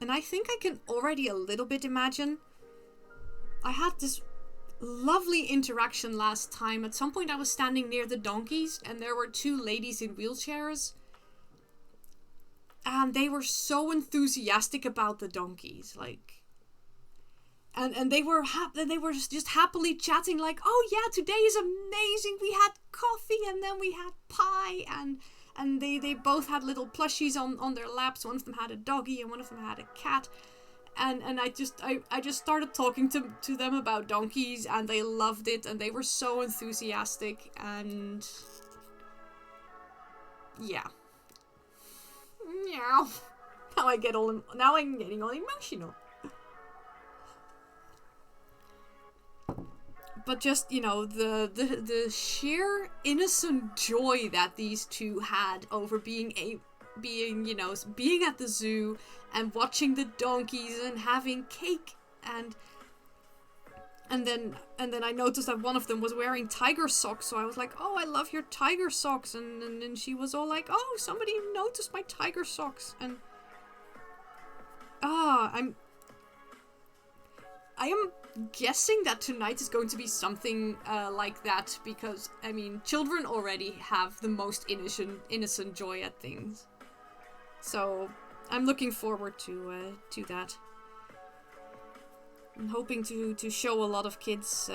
and I think I can already a little bit imagine. I had this lovely interaction last time. At some point I was standing near the donkeys and there were two ladies in wheelchairs. And they were so enthusiastic about the donkeys, like, and they were just happily chatting, like, oh yeah, today is amazing. We had coffee and then we had pie, and they both had little plushies on their laps. One of them had a doggy and one of them had a cat, and I just started talking to them about donkeys, and they loved it, and they were so enthusiastic, and yeah. Meow. Now I'm getting all emotional. But just, you know, the sheer innocent joy that these two had over being at the zoo and watching the donkeys and having cake, and then I noticed that one of them was wearing tiger socks, so I was like, oh, I love your tiger socks, and then she was all like, oh, somebody noticed my tiger socks, and I am guessing that tonight is going to be something like that, because, I mean, children already have the most innocent joy at things, so I'm looking forward to that. I'm hoping to show a lot of kids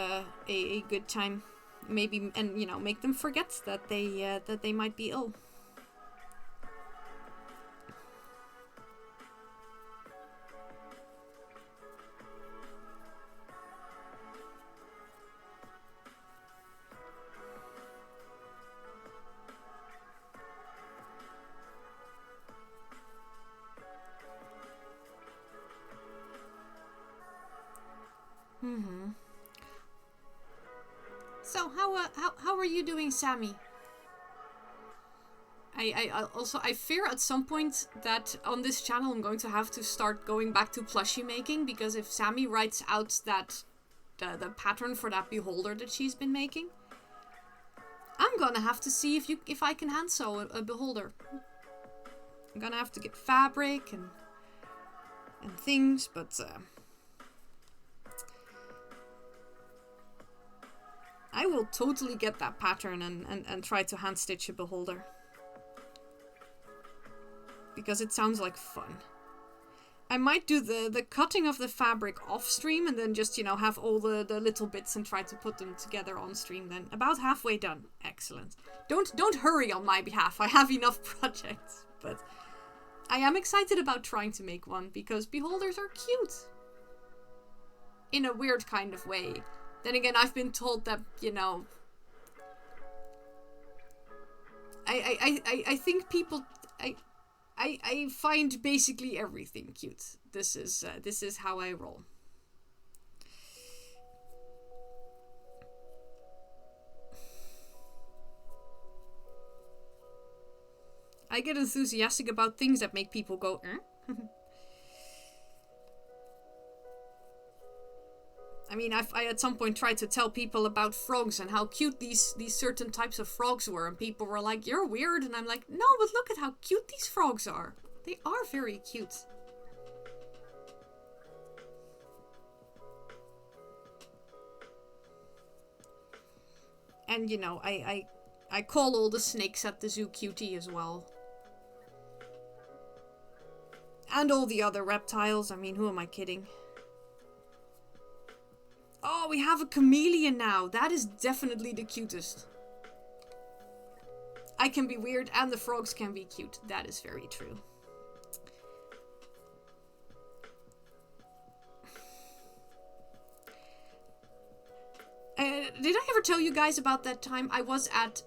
a good time, maybe, and you know, make them forget that they might be ill. So how are you doing, Sammy? I fear at some point that on this channel I'm going to have to start going back to plushie making, because if Sammy writes out that the pattern for that beholder that she's been making, I'm gonna have to see if I can hand sew a beholder. I'm gonna have to get fabric and things, but I will totally get that pattern and try to hand stitch a beholder. Because it sounds like fun. I might do the cutting of the fabric off stream and then just, you know, have all the little bits and try to put them together on stream then. About halfway done. Excellent. Don't hurry on my behalf. I have enough projects. But I am excited about trying to make one because beholders are cute. In a weird kind of way. Then again, I've been told that, you know, I think people, I find basically everything cute. This is how I roll. I get enthusiastic about things that make people go, eh? I mean, I at some point tried to tell people about frogs and how cute these certain types of frogs were, and people were like, you're weird, and I'm like, no, but look at how cute these frogs are. They are very cute. And, you know, I call all the snakes at the zoo cutie as well. And all the other reptiles. I mean, who am I kidding? Oh, we have a chameleon now. That is definitely the cutest. I can be weird and the frogs can be cute. That is very true. Did I ever tell you guys about that time I was at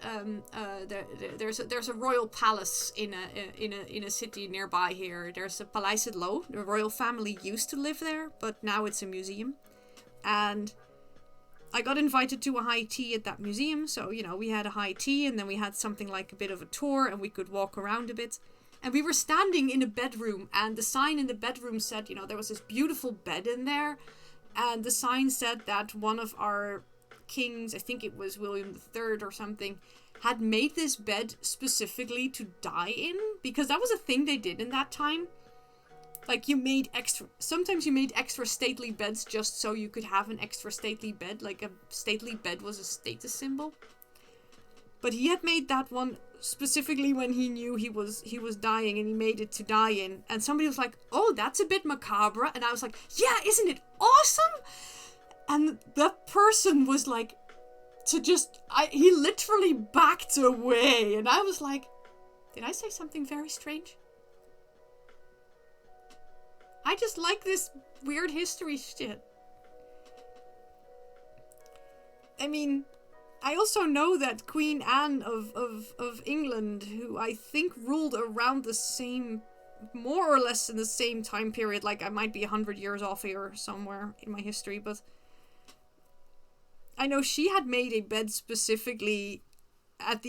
there's a royal palace in a city nearby here. There's a Paleis het Loo. The royal family used to live there, but now it's a museum. And I got invited to a high tea at that museum. So, you know, we had a high tea and then we had something like a bit of a tour and we could walk around a bit. And we were standing in a bedroom and the sign in the bedroom said, you know, there was this beautiful bed in there. And the sign said that one of our kings, I think it was William III or something, had made this bed specifically to die in. Because that was a thing they did in that time. Like sometimes you made extra stately beds just so you could have an extra stately bed. Like a stately bed was a status symbol. But he had made that one specifically when he knew he was dying, and he made it to die in. And somebody was like, "Oh, that's a bit macabre." And I was like, "Yeah, isn't it awesome?" And that person was like, he literally backed away. And I was like, did I say something very strange? I just like this weird history shit. I mean, I also know that Queen Anne of England, who I think ruled around the same, more or less in the same time period, like I might be 100 years off here somewhere in my history, but I know she had made a bed specifically at the